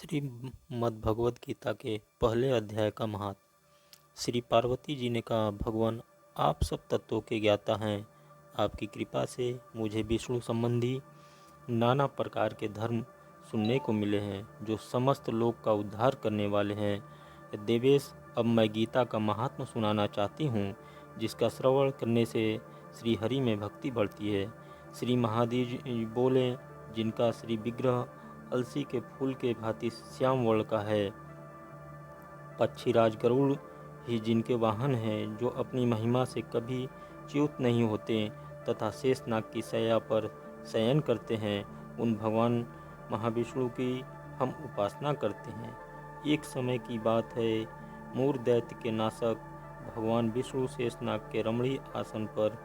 श्रीमद्भगवद गीता के पहले अध्याय का महात्म। श्री पार्वती जी ने कहा, भगवान आप सब तत्वों के ज्ञाता हैं। आपकी कृपा से मुझे विष्णु संबंधी नाना प्रकार के धर्म सुनने को मिले हैं जो समस्त लोक का उद्धार करने वाले हैं। देवेश, अब मैं गीता का महात्म सुनाना चाहती हूँ, जिसका श्रवण करने से श्री हरि में भक्ति बढ़ती है। श्री महादेव जी बोले, जिनका श्री विग्रह अलसी के फूल के भांति श्याम वर्ण का है, पक्षीराज गरुड़ ही जिनके वाहन हैं, जो अपनी महिमा से कभी च्युत नहीं होते तथा शेषनाग की शैया पर शयन करते हैं, उन भगवान महाविष्णु की हम उपासना करते हैं। एक समय की बात है, मूर दैत्य के नाशक भगवान विष्णु शेषनाग के रमणीय आसन पर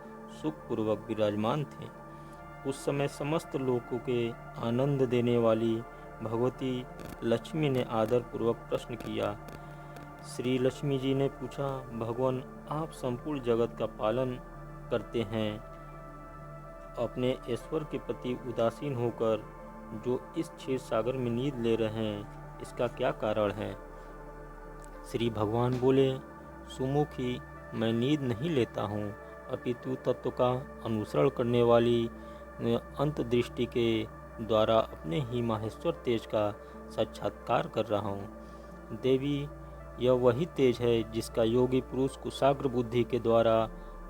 सुखपूर्वक विराजमान थे। उस समय समस्त लोगों के आनंद देने वाली भगवती लक्ष्मी ने आदर पूर्वक प्रश्न किया। श्री लक्ष्मी जी ने पूछा, भगवान आप संपूर्ण जगत का पालन करते हैं, अपने ईश्वर के प्रति उदासीन होकर जो इस क्षीर सागर में नींद ले रहे हैं, इसका क्या कारण है? श्री भगवान बोले, सुमुखी, मैं नींद नहीं लेता हूँ, अपितु तत्व का अनुसरण करने वाली अंतदृष्टि के द्वारा अपने ही माहेश्वर तेज का साक्षात्कार कर रहा हूँ। देवी, यह वही तेज है जिसका योगी पुरुष कुशाग्र बुद्धि के द्वारा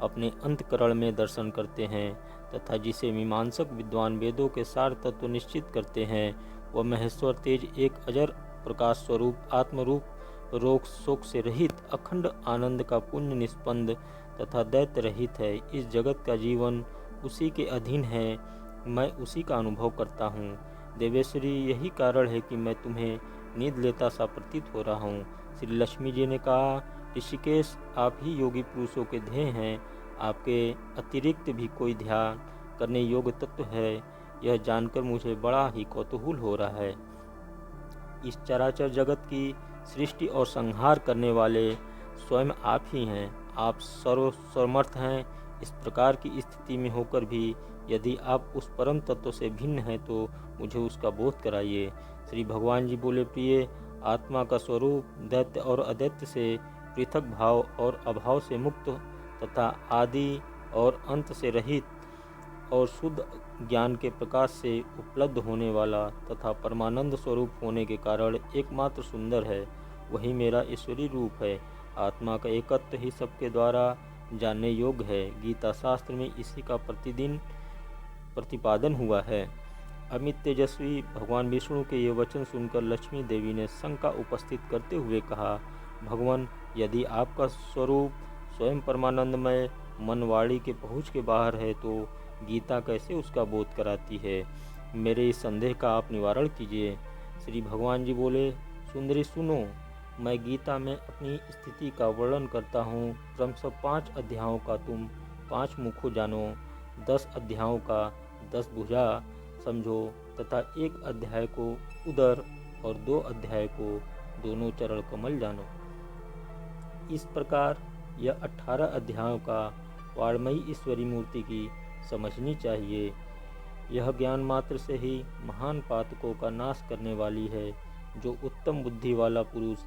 अपने अंतकरण में दर्शन करते हैं तथा जिसे मीमांसक विद्वान वेदों के सार तत्व निश्चित करते हैं। वह महेश्वर तेज एक अजर प्रकाश स्वरूप आत्मरूप रोग शोक से रहित अखंड आनंद का पुण्य निष्पन्द तथा दैत्य रहित है। इस जगत का जीवन उसी के अधीन है, मैं उसी का अनुभव करता हूँ। देवेश्वरी, यही कारण है कि मैं तुम्हें नींद लेता सा प्रतीत हो रहा हूँ। श्री लक्ष्मी जी ने कहा, ऋषिकेश, आप ही योगी पुरुषों के ध्येय हैं, आपके अतिरिक्त भी कोई ध्यान करने योग्य तत्व है, यह जानकर मुझे बड़ा ही कौतूहल हो रहा है। इस चराचर जगत की सृष्टि और संहार करने वाले स्वयं आप ही हैं। आप सर्वसमर्थ हैं। इस प्रकार की स्थिति में होकर भी यदि आप उस परम तत्व से भिन्न हैं तो मुझे उसका बोध कराइए। श्री भगवान जी बोले, प्रिय, आत्मा का स्वरूप दैत्य और अदैत्य से पृथक भाव और अभाव से मुक्त तथा आदि और अंत से रहित और शुद्ध ज्ञान के प्रकाश से उपलब्ध होने वाला तथा परमानंद स्वरूप होने के कारण एकमात्र सुंदर है। वही मेरा ईश्वरी रूप है। आत्मा का एकत्व ही सबके द्वारा जानने योग्य है। गीता शास्त्र में इसी का प्रतिदिन प्रतिपादन हुआ है। अमित तेजस्वी भगवान विष्णु के ये वचन सुनकर लक्ष्मी देवी ने शंका उपस्थित करते हुए कहा, भगवान, यदि आपका स्वरूप स्वयं परमानंदमय मन वाणी के पहुँच के बाहर है तो गीता कैसे उसका बोध कराती है? मेरे इस संदेह का आप निवारण कीजिए। श्री भगवान जी बोले, सुंदरी सुनो, मैं गीता में अपनी स्थिति का वर्णन करता हूँ। क्रमशः 5 अध्यायों का तुम 5 मुखों जानो, 10 अध्यायों का 10 भुजा समझो तथा 1 अध्याय को उदर और 2 अध्याय को दोनों चरण कमल जानो। इस प्रकार यह 18 अध्यायों का वाणमयी ईश्वरी मूर्ति की समझनी चाहिए। यह ज्ञान मात्र से ही महान पातकों का नाश करने वाली है। जो उत्तम बुद्धि वाला पुरुष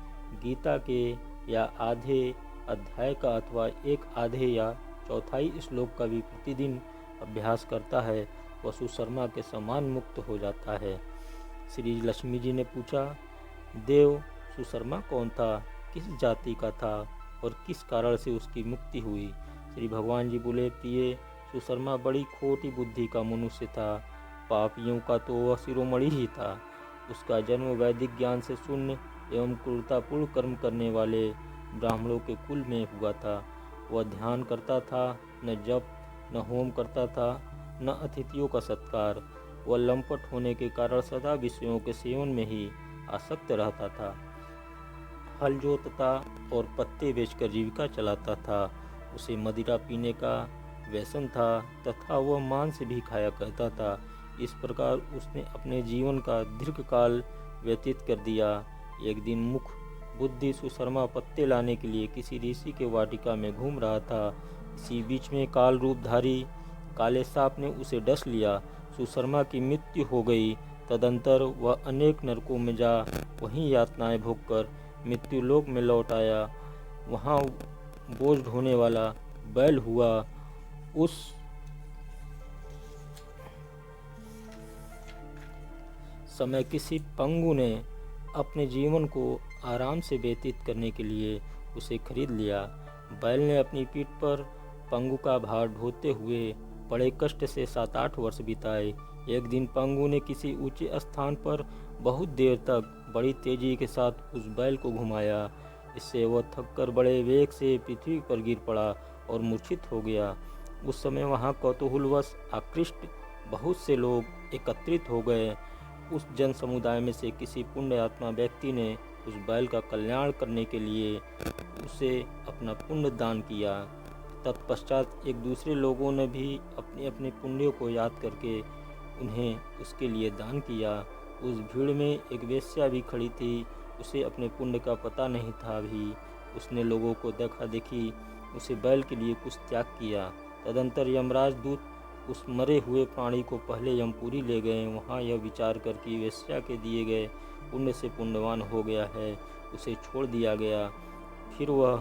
गीता के या आधे अध्याय का अथवा 1 आधे या चौथाई श्लोक का भी प्रतिदिन अभ्यास करता है, वह सुशर्मा के समान मुक्त हो जाता है। श्री लक्ष्मी जी ने पूछा, देव, सुशर्मा कौन था, किस जाति का था और किस कारण से उसकी मुक्ति हुई? श्री भगवान जी बोले, प्रिय, सुशर्मा बड़ी खोटी बुद्धि का मनुष्य था। पापियों का तो वह शिरोमणि ही था। उसका जन्म वैदिक ज्ञान से शून्य एवं क्रूरतापूर्ण कर्म करने वाले ब्राह्मणों के कुल में हुआ था। वह ध्यान करता था, न जप, न होम करता था, न अतिथियों का सत्कार। वह लंपट होने के कारण सदा विषयों के सेवन में ही आसक्त रहता था। हल जोतता और पत्ते बेचकर जीविका चलाता था। उसे मदिरा पीने का व्यसन था तथा वह मांस भी खाया करता था। इस प्रकार उसने अपने जीवन का दीर्घकाल व्यतीत कर दिया। एक दिन मुख बुद्धि सुशर्मा पत्ते लाने के लिए किसी ऋषि के वाटिका में घूम रहा था। इसी बीच में काल रूपधारी काले सांप ने उसे डस लिया। सुशर्मा की मृत्यु हो गई तदंतर वह अनेक नरकों में जा वहीं यातनाएं भोगकर मृत्युलोक में लौट आया। वहाँ बोझ ढोने वाला बैल हुआ। उस समय किसी पंगु ने अपने जीवन को आराम से व्यतीत करने के लिए उसे खरीद लिया। बैल ने अपनी पीठ पर पंगु का भार ढोते हुए बड़े कष्ट से 7-8 वर्ष बिताए। एक दिन पंगु ने किसी ऊंचे स्थान पर बहुत देर तक बड़ी तेजी के साथ उस बैल को घुमाया। इससे वह थककर बड़े वेग से पृथ्वी पर गिर पड़ा और मूर्छित हो गया। उस समय वहाँ कौतूहलवश आकृष्ट बहुत से लोग एकत्रित हो गए। उस जन समुदाय में से किसी पुण्य आत्मा व्यक्ति ने उस बैल का कल्याण करने के लिए उसे अपना पुण्य दान किया। तत्पश्चात एक दूसरे लोगों ने भी अपने अपने पुण्यों को याद करके उन्हें उसके लिए दान किया। उस भीड़ में एक वेश्या भी खड़ी थी। उसे अपने पुण्य का पता नहीं था। अभी उसने लोगों को देखा देखी उसे बैल के लिए कुछ त्याग किया। तदंतर यमराज दूत उस मरे हुए प्राणी को पहले यमपुरी ले गए। वहाँ यह विचार कर कि वेश्या के दिए गए पुण्य से पुण्यवान हो गया है, उसे छोड़ दिया गया। फिर वह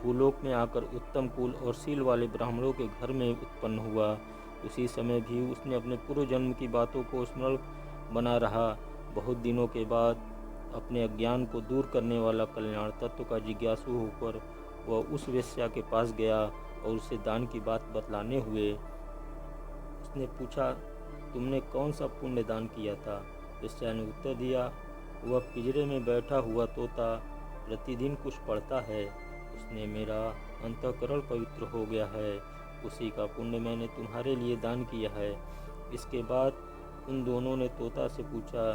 भूलोक में आकर उत्तम कुल और शील वाले ब्राह्मणों के घर में उत्पन्न हुआ। उसी समय भी उसने अपने पूर्व जन्म की बातों को स्मरण बना रहा। बहुत दिनों के बाद अपने अज्ञान को दूर करने वाला कल्याण तत्व का जिज्ञासु होकर वह उस वेश्या के पास गया और उसे दान की बात बतलाने हुए उसने पूछा, तुमने कौन सा पुण्य दान किया था? वेश्या ने उत्तर दिया, वह पिंजरे में बैठा हुआ तोता प्रतिदिन कुछ पढ़ता है, उसने मेरा अंतःकरण पवित्र हो गया है, उसी का पुण्य मैंने तुम्हारे लिए दान किया है। इसके बाद उन दोनों ने तोता से पूछा।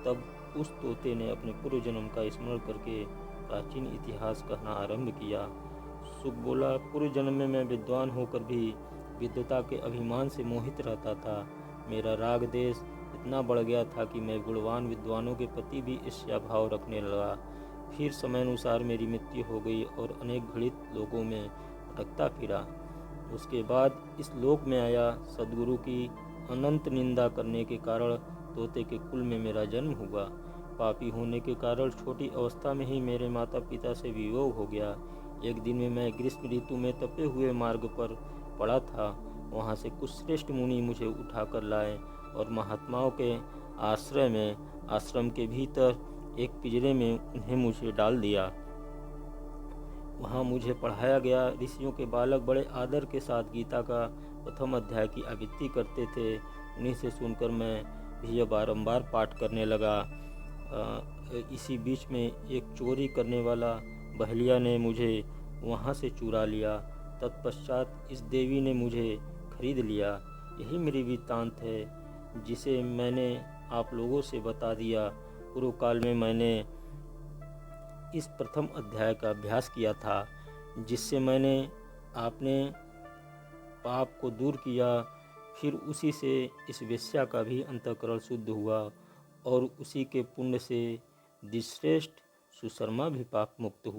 तब उस तोते ने अपने पूर्व जन्म का स्मरण करके प्राचीन इतिहास कहना आरंभ किया। सुख बोला, पूर्व जन्म में मैं विद्वान होकर भी विद्वता के अभिमान से मोहित रहता था। मेरा राग देश इतना बढ़ गया था कि मैं गुणवान विद्वानों के प्रति भी ईर्ष्या भाव रखने लगा। फिर समय अनुसार मेरी मृत्यु हो गई और अनेक घृणित लोगों में भटकता फिरा। उसके बाद इस लोक में आया। सद्गुरु की अनंत निंदा करने के कारण तोते के कुल में मेरा जन्म हुआ। पापी होने के कारण छोटी अवस्था में ही मेरे माता पिता से वियोग हो गया। एक दिन में मैं ग्रीष्म ऋतु में तपे हुए मार्ग पर पड़ा था। वहाँ से कुछ श्रेष्ठ मुनि मुझे उठाकर लाए और महात्माओं के आश्रय में आश्रम के भीतर एक पिंजरे में उन्हें मुझे डाल दिया। वहाँ मुझे पढ़ाया गया। ऋषियों के बालक बड़े आदर के साथ गीता का प्रथम अध्याय की आवृत्ति करते थे। उन्हीं से सुनकर मैं भी यह बारंबार पाठ करने लगा। इसी बीच में एक चोरी करने वाला बहलिया ने मुझे वहाँ से चुरा लिया। तत्पश्चात इस देवी ने मुझे खरीद लिया। यही मेरी वृत्तांत है जिसे मैंने आप लोगों से बता दिया। पूर्व काल में मैंने इस प्रथम अध्याय का अभ्यास किया था, जिससे मैंने आपने पाप को दूर किया। फिर उसी से इस वेश्या का भी अंतःकरण शुद्ध हुआ और उसी के पुण्य से दिश्रेष्ठ सुशर्मा भी पाप मुक्त हुआ।